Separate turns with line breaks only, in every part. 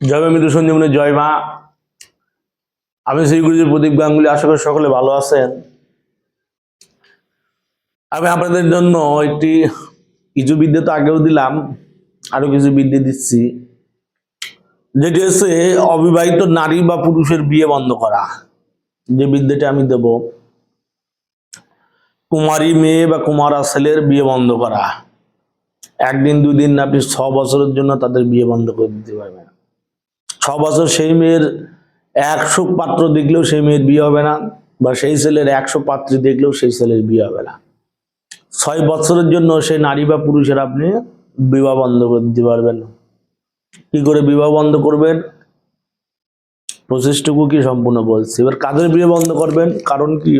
জয় মা মৃত্যু সঞ্জীবনী, জয় মা। আমি শ্রী গুরুজি প্রদীপ গাঙ্গুলি। আশা করি সকলে ভালো আছেন। আমি আপনাদের জন্য কিছু বিদ্যে তো আগেও দিলাম, আরো কিছু বিদ্যে দিচ্ছি, যেটি হচ্ছে অবিবাহিত নারী বা পুরুষের বিয়ে বন্ধ করা। যে বিদ্যাটা আমি দেব, কুমারী মেয়ে বা কুমারা ছেলের বিয়ে বন্ধ করা। একদিন দুদিন না, আপনি 6 বছরের জন্য তাদের বিয়ে বন্ধ করে দিতে পারবেন। 6 বছর সেই মেয়ের 100 পাত্র দেখলেও সেই মেয়ের বিয়ে হবে না, বা সেই ছেলের 100 পাত্রী দেখলেও সেই ছেলের বিয়ে হবে না। 6 বছরের জন্য সেই নারী বা পুরুষের আপনি বিবাহ বন্ধ করে দিতে পারবেন। কি করে বিবাহ বন্ধ করবেন, প্রসেসটুকু কি সম্পূর্ণ বলছি। এবার কাদের বিয়ে বন্ধ করবেন, কারণ কি,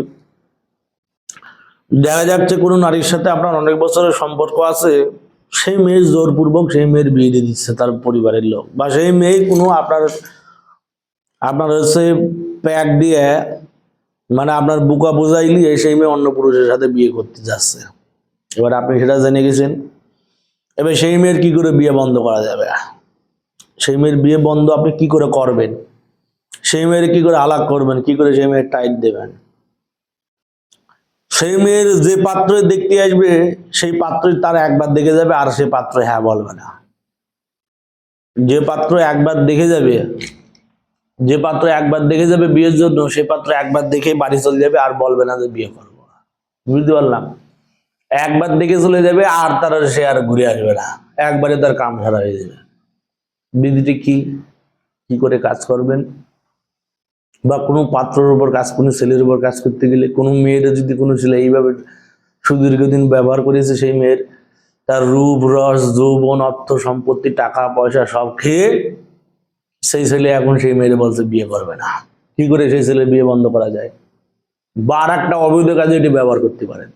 দেখা যাচ্ছে কোনো নারীর সাথে আপনার অনেক বছরের সম্পর্ক আছে, সেই মেয়ের জোরপূর্বক সেই মেয়ের বিয়ে দিয়ে দিচ্ছে তার পরিবারের লোক, বা সেই মেয়ে কোনো আপনার হচ্ছে প্যাক দিয়ে, মানে আপনার বুকা বোঝাই নিয়ে সেই মেয়ে অন্য পুরুষের সাথে বিয়ে করতে যাচ্ছে। এবার আপনি সেটা জেনে গেছেন। এবার সেই মেয়ের কি করে বিয়ে বন্ধ করা যাবে, সেই মেয়ের বিয়ে বন্ধ আপনি কি করে করবেন, সেই মেয়ের কি করে আলাপ করবেন, কি করে সেই মেয়ের টাইট দেবেন। সেই মেয়ের যে পাত্র দেখতে আসবে, সেই পাত্রই তার একবার দেখে যাবে, আর সে পাত্র হ্যাঁ বলবে না। যে পাত্র একবার দেখে যাবে, যে পাত্র একবার দেখে যাবে বিয়ের জন্য, সেই পাত্র একবার দেখে বাড়ি চলে যাবে, আর বলবে না যে বিয়ে করবো। বুঝতে পারলাম? একবার দেখে চলে যাবে, আর তার সে আর ঘুরে আসবে না, একবারে তার কাম সারা হয়ে যাবে। বিধিটি কি, কি করে কাজ করবেন, বা কোনো পাত্রের উপর কাজ, কোনো ছেলের উপর কাজ করতে গেলে, কোনো মেয়েরা যদি কোনো ছেলে এইভাবে সুদীর্ঘদিন ব্যবহার করেছে, সেই মেয়ের তার রূপ রস যৌবন অর্থ সম্পত্তি টাকা পয়সা সব খেয়ে সেই ছেলে এখন সেই মেয়ের বলছে বিয়ে করবে না। কি করে সেই ছেলের বিয়ে বন্ধ করা যায়, বা আর একটা অবৈধ কাজে এটি ব্যবহার করতে পারেন।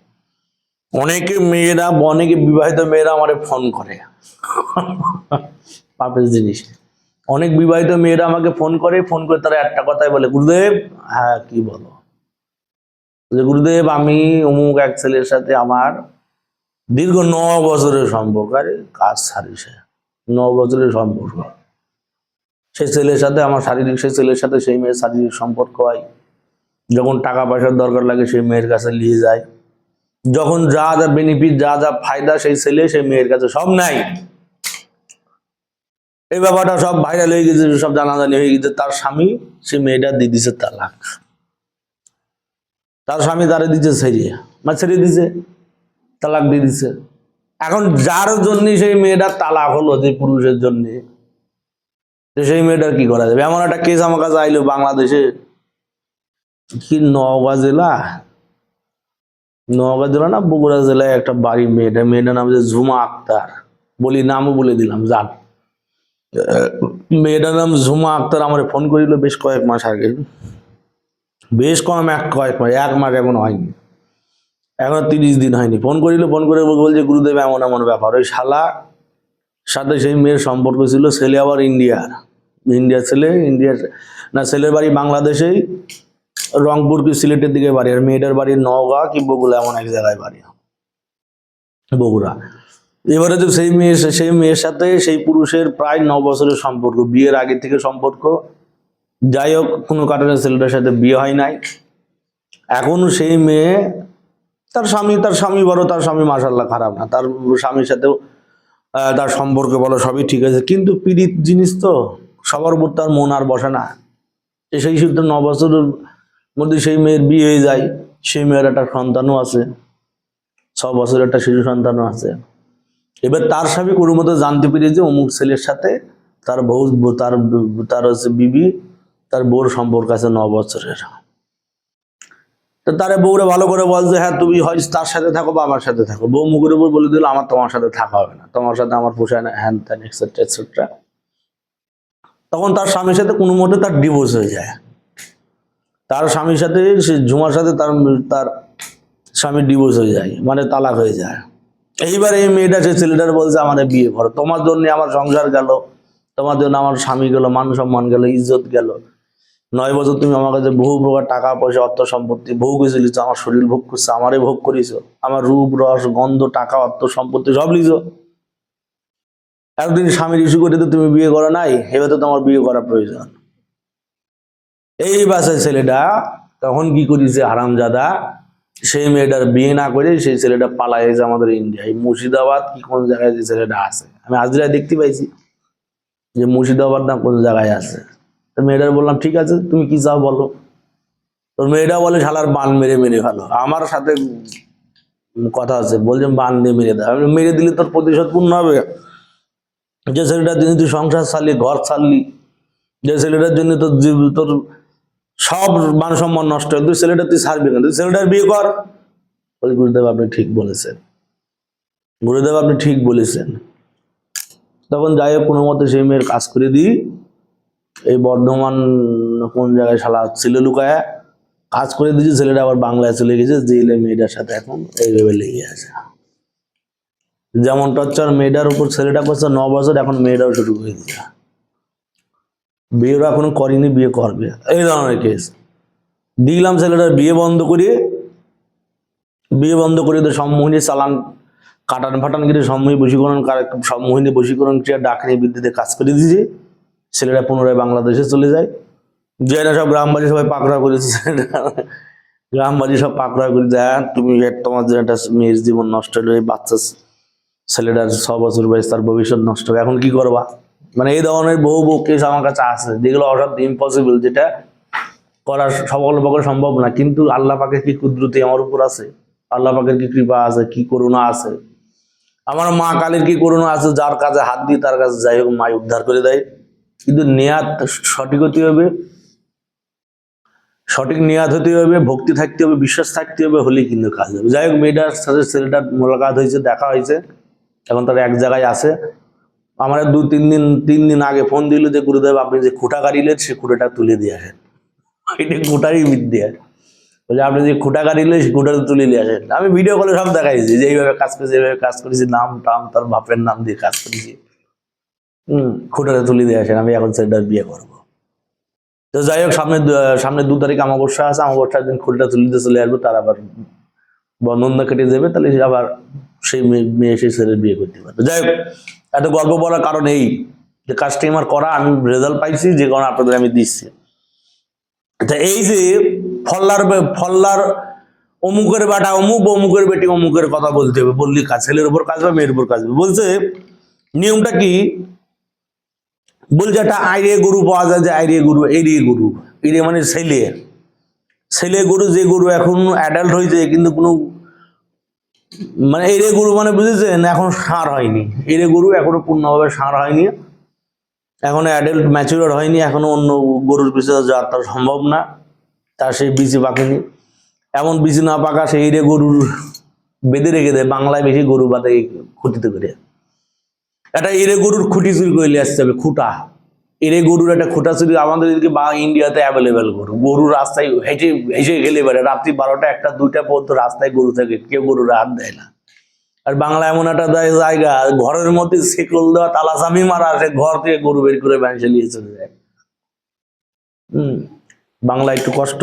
অনেকে বিবাহিত মেয়েরা আমারে ফোন করে, পাপের জিনিস। অনেক বিবাহিত মেয়েরা আমাকে ফোন করে তারা একটা কথাই বলে, গুরুদেব। হ্যাঁ, কি বলো? যে গুরুদেব, আমি অমুক এক ছেলের সাথে আমার দীর্ঘ 9 বছরের সম্পর্ক। আরে কাজ ছাড়িছে, 9 বছরের সম্পর্ক। সেই ছেলের সাথে আমার সেই ছেলের সাথে সেই মেয়ের শারীরিক সম্পর্ক হয়। যখন টাকা পয়সার দরকার লাগে সেই মেয়ের কাছে নিয়ে যায়। যখন যা যা বেনিফিট, যা যা ফায়দা, সেই ছেলে সেই মেয়ের কাছে সব নাই। এই ব্যাপারটা সব ভাইরাল হয়ে গেছে, সব জানাজানি হয়ে গেছে। তার স্বামী সে মেয়েটা দিয়ে দিছে তালাক। তার স্বামী তারে দিচ্ছে ছেড়ে দিছে, তালাক দিয়ে দিছে। এখন যার জন্য সেই মেয়েটা তালাক হলো, যে পুরুষের জন্য, সেই মেয়েটার কি করা যাবে? এমন একটা কেস আমার কাছে আইলো বাংলাদেশে, কি নওগাঁ জেলা না বগুড়া জেলায় একটা বাড়ি, মেয়েটার নাম যে ঝুমা আক্তার, বলি নামও বলে দিলাম যান। মেয়েটার নাম ঝুমা আক্তার। আমার ফোন করিল বেশ কয়েক মাস আগে, বেশ কয়েক মাস, 1 মাস এখন হয়নি, এখন 30 দিন হয়নি। ফোন করে বলছে, গুরুদেব এমন এমন ব্যাপার। ওই শালা সাথে সেই মেয়ের সম্পর্ক ছিল, ছেলে আবার ইন্ডিয়ার ছেলে, না, ছেলের বাড়ি বাংলাদেশেই, রংপুর কি সিলেটের দিকে বাড়ি, আর মেয়েটার বাড়ি নওগাঁ কি বগুড়া, এমন এক জায়গায় বাড়ি, বগুড়া। এবারে তো সেই মেয়ের সাথে সেই পুরুষের প্রায় 9 বছরের সম্পর্ক, বিয়ের আগে থেকে সম্পর্ক। যাই হোক, কোনো কারণে ছেলেটার সাথে বিয়ে হয় নাই। এখন সেই মেয়ে, তার স্বামী বড়, তার স্বামী মাশাআল্লাহ খারাপ না, তার স্বামীর সাথেও তার সম্পর্ক বলো সবই ঠিক আছে, কিন্তু পীড়িত জিনিস তো, সবার উপর তার মন আর বসে না। সেই সূত্রে 9 বছরের মধ্যে সেই মেয়ের বিয়ে হয়ে যায়। সেই মেয়ের একটা সন্তানও আছে, 6 বছরের একটা শিশু সন্তানও আছে। এবার তার স্বামী কোনো মতো জানতে পেরে যে অমুক ছেলের সাথে তার বউ, তার হচ্ছে বিবি, তার বউর সম্পর্ক আছে 9 বছরের। তো তারে বউরে ভালো করে বলছে, হ্যাঁ তুমি হয় তার সাথে থাকো বা আমার সাথে থাকো। বউ মুখের উপর বলে দিল, আমার তোমার সাথে থাকা হবে না, তোমার সাথে আমার পোষায় না, হ্যান ত্যান এটসেট্রা এটসেট্রা। তখন তার স্বামীর সাথে কোনো মতে তার ডিভোর্স হয়ে যায়। তার স্বামীর সাথে, সে ঝুমার সাথে তার তার স্বামীর ডিভোর্স হয়ে যায়, মানে তালাক হয়ে যায়। এইবার এই মেয়েটা সে ছেলেটার বলছে, আমাদের বিয়ে করো, তোমার জন্য আমার সংসার গেল, তোমার জন্য আমার স্বামী গেল, মান সম্মান গেল, ইজ্জত গেল। 9 বছর তুমি আমার কাছে বহু প্রকার টাকা পয়সা অর্থ সম্পত্তি ভোগ হয়েছে, আমার শরীর ভোগ করছে, আমারে ভোগ করেছ, আমার রূপ রস গন্ধ টাকা অর্থ সম্পত্তি সব লিছ। একদিন স্বামীর ইস্যু করে তো তুমি বিয়ে করো নাই, এবার তো তোমার বিয়ে করা প্রয়োজন। এই বাসায় ছেলেটা তখন কি করেছে হারামজাদা, সেই মেয়েটার বিয়ে না করে সেই ছেলেটা পালায় গেছে আমাদের ইন্ডিয়ায়, মুর্শিদাবাদ কি কোন জায়গায় যে ছেলেটা আছে, আমি আজরায় দেখতে পাইছি যে মুর্শিদাবাদ না কোন জায়গায় আছে। তো মেয়েটার বললাম ঠিক আছে তুমি কি চাও বলো। তোর মেয়েটা বলে শালার বান মেরে মেরে ভালো। আমার সাথে কথা আছে, বলছে বান দিয়ে মেরে দেয়। আমি মেরে দিলে তোর প্রতিশোধ পূর্ণ হবে। যে ছেলেটার জন্য তুই সংসার ছাড়লি, ঘর ছাড়লি, যে ছেলেটার জন্য তোর সব মান সম্মান নষ্ট হয়, তুই ছেলেটা তুই ছাড়বি না, তুই ছেলেটার বিয়ে কর। বলি গুরুদেব আপনি ঠিক বলেছেন, গুরুদেব আপনি ঠিক বলেছেন। তখন যাই হোক কোনো মতে সেই মেয়ের কাজ করে দিই। এই বর্ধমান কোন জায়গায় শালা ছিল লুকায় কাজ করে দিয়েছে, ছেলেটা আবার বাংলায় চলে গেছে, জেলে মেয়েটার সাথে এখন এইভাবে লেগে আছে। যেমন টর্চার মেয়েটার উপর ছেলেটা করছে 9 বছর, এখন মেয়েটাও শুরু করে দিচ্ছে। বিয়েও এখনো করেনি, বিয়ে করবে, এই ধরনের কেস। দিলাম ছেলেটার বিয়ে বন্ধ করিয়ে, বিয়ে বন্ধ করে তো সম্মোহিনী চালান কাটান ফাটান করে সম্মোহিনী বশীকরণ ক্রিয়া ডাকনি বিদ্যুতে কাজ করে দিয়েছে। ছেলেরা পুনরায় বাংলাদেশে চলে যায়। যেটা সব গ্রামবাসী সবাই পাকড়া করেছে, গ্রামবাসী সব পাকড়া করে যায়, তুমি তোমার যে একটা মেয়ের জীবন নষ্ট হলো, এই বাচ্চা ছেলেটার 6 বছর বয়স, তার ভবিষ্যৎ নষ্ট হবে, এখন কি করবা। মানে এই ধরনের বহু বহু কেস আমার কাছে আছে, যেগুলো অসাধ্য ইম্পসিবল, যেটা করা সকল পক্ষে সম্ভব না। কিন্তু আল্লাহ পাকের কি কুদরতি আমার উপর আছে, আল্লাহ পাকের কি কৃপা আছে, কি করুণা আছে, আমার মা কালীর কি করুণা আছে, যার কাছে হাত দিই তার কাছে যাই হোক মাই উদ্ধার করে দেয়। কিন্তু নেয়াত সঠিক হতে হবে, সঠিক নিয়াত হতে হবে, ভক্তি থাকতে হবে, বিশ্বাস থাকতে হবে, হলেই কিন্তু কাজ হবে। যাই হোক মেয়েটার সাথে ছেলেটার মোলাকাত হয়েছে, দেখা হয়েছে, এখন তারা এক জায়গায় আছে। আমার 3 দিন আগে ফোন দিল যে গুরুদেব আপনি যে খুঁটা গাড়িলেন সে খুঁটাটা তুলে দিয়ে আসেন। এটা খুঁটারই বিদ্যা, বলে আপনি যে খুঁটা গাড়িলেন সে খুঁটাটা তুলে দিয়ে আসেন। আমি ভিডিও কলে সব দেখাইছি যে এইভাবে কাজ করেছি, এইভাবে কাজ করেছি, নাম টাম তার বাপের নাম দিয়ে কাজ করেছি, খুঁটাটা তুলে দিয়ে আসেন, আমি এখন ছেলেটার বিয়ে করবো। তো যাই হোক সামনে 2 তারিখ অমাবস্যা আছে, অমাবস্যার দিন খুঁটিটা তুলিতে চলে আসবো, তার আবার বন্ধন কেটে যাবে, তাহলে আবার সেই মেয়ে সেই ছেলের বিয়ে করতে পারবে। যাই হোক এত গল্প বলার কারণ এই যে কাজটি আমার করা, আমি রেজাল্ট পাইছি, যে কারণে আপনাদের আমি দিচ্ছি। এই যে ফল্লার অমুকের বেটা অমুক, অমুকের বেটি অমুকের কথা বলতে হবে, বললি কাজ, ছেলের উপর কাজ বা মেয়ের উপর কাজ হবে। বলছে নিয়মটা কি, বলছে একটা আইরে গরু পাওয়া যায়, যে আইরে গরু, এড়িয়ে গরু, এড়িয়ে মানে ছেলে গরু, যে গরু এখন অ্যাডাল্ট হয়েছে কিন্তু কোনো মানে এড়ে গরু মানে বুঝেছেন, এখন ষাঁড় হয়নি, এড়ে গরু এখনো পূর্ণভাবে ষাঁড় হয়নি, এখনো অ্যাডাল্ট ম্যাচিউর হয়নি, এখনো অন্য গরুর পিছনে যাওয়া তার সম্ভব না, তার সেই বিচি পাকেনি। এমন বিচি না পাকা সেই এড়ে গরুর বেঁধে রেখে দেয়, বাংলায় বেশি গরু বাঁধে খুঁটিতে করে। একটা এড়ে গরুর খুঁটি চুরি করে নিয়ে আসতে হবে, খুঁটা, এড়ে গরুর একটা খুঁটা চুরি আমাদের এদিকে বা ইন্ডিয়াতে অ্যাভেলেবেল। গরু রাস্তায় হেঁটে হেসে গেলে বেড়ে, রাত্রি 12টা 1টা 2টা পর্যন্ত রাস্তায় গরু থাকে, কেউ গরুর হাত দেয় না। আর বাংলা এমন একটা জায়গা, ঘরের মধ্যে শিকল দেওয়া, তালা চাবি মারা, সে ঘর থেকে গরু বের করে ব্যাংসে নিয়ে চলে যায়। বাংলা একটু কষ্ট,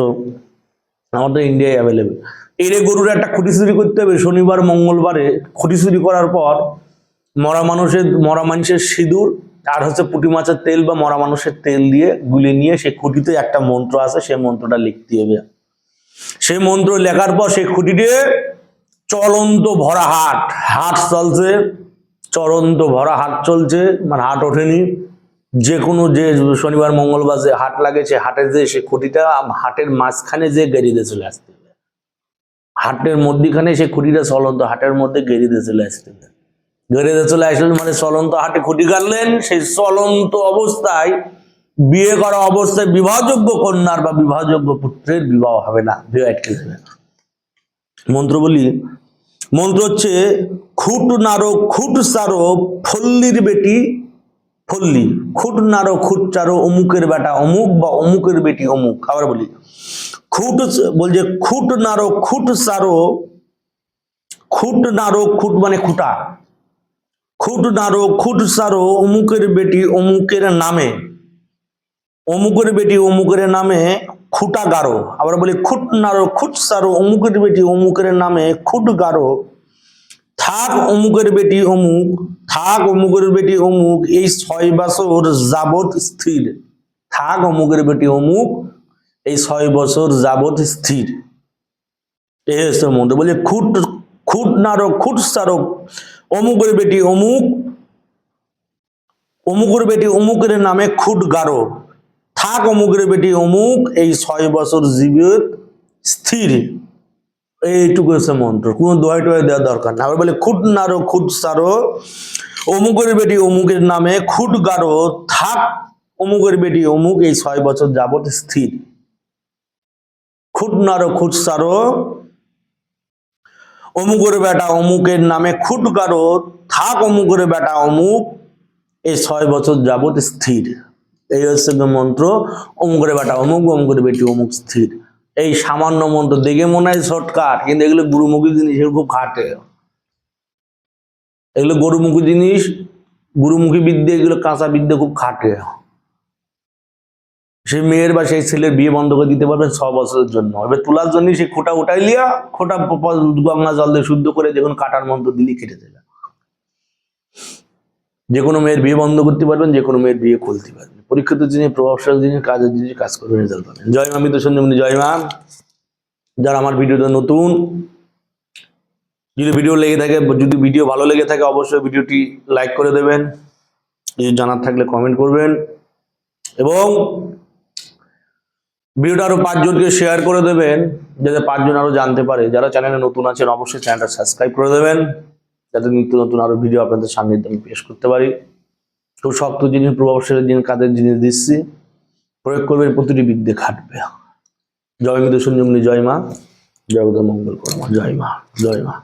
আমাদের ইন্ডিয়ায় অ্যাভেলেবেল। এড়ে গরুর একটা খুঁটি চুরি করতে হবে, শনিবার মঙ্গলবারে খুঁটি চুরি করার পর মরা মানুষের সিঁদুর আর হচ্ছে পুঁটি মাছের তেল বা মরা মানুষের তেল দিয়ে গুলে নিয়ে সেই খুঁটিতে একটা মন্ত্র আছে, সেই মন্ত্রটা লিখতে হবে। সেই মন্ত্র লেখার পর সেই খুঁটিতে চলন্ত ভরা হাট চলছে, চলন্ত ভরা হাট চলছে, মানে হাট ওঠেনি, যে কোনো যে শনিবার মঙ্গলবার যে হাট লাগে সে হাটে যে সে খুঁটিটা হাটের মাঝখানে যে গেড়িতে চলে আসতে হবে, হাটের মধ্যখানে সে খুঁটিটা চলন্ত হাটের মধ্যে গেড়িতে চলে আসতে হবে। গেড়িতে চলে আসলেন মানে চলন্ত হাটে খুঁটি কাটলেন, সেই চলন্ত অবস্থায় বিয়ে করা অবস্থায় বিবাহযোগ্য কন্যার বা বিবাহযোগ্য পুত্রের বিবাহ হবে না, বিয়ে আটকে যাবে। মন্ত্র বলি, মন্ত্র হচ্ছে খুট নাড়ো খুট চারো ফল্লির বেটি ফল্লি, খুট নাড়ো খুট চারো অমুকের বেটা অমুক বা অমুকের বেটি অমুক। আবার বলি, খুট বলছে খুট নাড়ো খুট চারো, খুট নাড়ো খুট মানে খুঁটা, খুট নাড়ো খুট চারো অমুকের বেটি অমুকের নামে, অমুকের বেটি অমুকের নামে খুঁটা গারো। আবার বলি খুট নাড়ো খুট চারো অমুকের বেটি অমুকের নামে খুট গারো, থাক অমুকের বেটি অমুক, থাক অমুকের বেটি অমুক এই 6 বছর যাবৎ স্থির। থাক অমুকের বেটি অমুক এই 6 বছর যাবৎ স্থির। এই হচ্ছে মন্ত্র। বলে খুট খুট নারক খুট সারক অমুকের বেটি অমুক, অমুকের বেটি অমুকের নামে খুট গারো। থাক অমুকের বেটি অমুক এই 6 বছর জীবিত স্থির। এইটুকু হচ্ছে মন্ত্র, কোনো দোহাই টোহাই দেওয়ার দরকার না। আবার বলে খুট নারো খুট সারো অমুকের বেটি অমুকের নামে খুট গারো। থাক অমুকের বেটি অমুক এই 6 বছর যাবৎ স্থির। খুট নারো খুট সারো অমুকের বেটা অমুকের নামে খুট গারো। থাক অমুকের বেটা অমুক এই 6 বছর যাবৎ স্থির। এই হচ্ছে মন্ত্র। অমুকের বেটা অমুক, অমুকের বেটি অমুক স্থির। এই সামান্য মন্ত্র দেখে মনে হয় শর্টকাট, কিন্তু এগুলো গুরুমুখী জিনিস, এগুলো খুব খাটে। এগুলো গরুমুখী জিনিস, গুরুমুখী বিদ্যা, এগুলো কাঁচা বিদ্যা খুব খাটে। সেই মেয়ের বা সেই ছেলের বিয়ে বন্ধ করে দিতে পারবেন 6 বছরের জন্য। এবার তোলার জন্য সেই খোঁটা উঠাই লিয়া, খোঁটা গঙ্গা জল দিয়ে শুদ্ধ করে যে কোনো কাটার মন্ত্র দিলে কেটে দেবে। যে কোনো মেয়ের বিয়ে বন্ধ করতে পারবেন, যে কোনো মেয়ের বিয়ে খুলতে পারবেন। পরীক্ষিত জিনিস, প্রভাবশালী জিনিস, কাজের জিনিস, কাজ করবে, রেজাল্ট পাবেন। জয় মা মৃত্যু সঞ্জীবনী, জয় মা। যারা আমার ভিডিওটা নতুন, যদি ভিডিও লেগে থাকে, যদি ভিডিও ভালো লেগে থাকে অবশ্যই ভিডিওটি লাইক করে দেবেন। কিছু জানার থাকলে কমেন্ট করবেন এবং ভিডিওটা আরো 5 জনকে শেয়ার করে দেবেন, যাতে 5 জন আরো জানতে পারে। যারা চ্যানেলে নতুন আছেন অবশ্যই চ্যানেলটা সাবস্ক্রাইব করে দেবেন, যাতে নিত্য নতুন আরো ভিডিও আপনাদের সামনে আমি পেশ করতে পারি। খুব শক্ত জিনিস, প্রভাবশালী জিনিস, কাজের জিনিস দিচ্ছি, প্রয়োগ করবেন, প্রতিটি বিদ্যে খাটবে। জয় মৃত্যু সঞ্জীবনী, জয় মা, জয় মঙ্গল করো, জয় মা, জয় মা।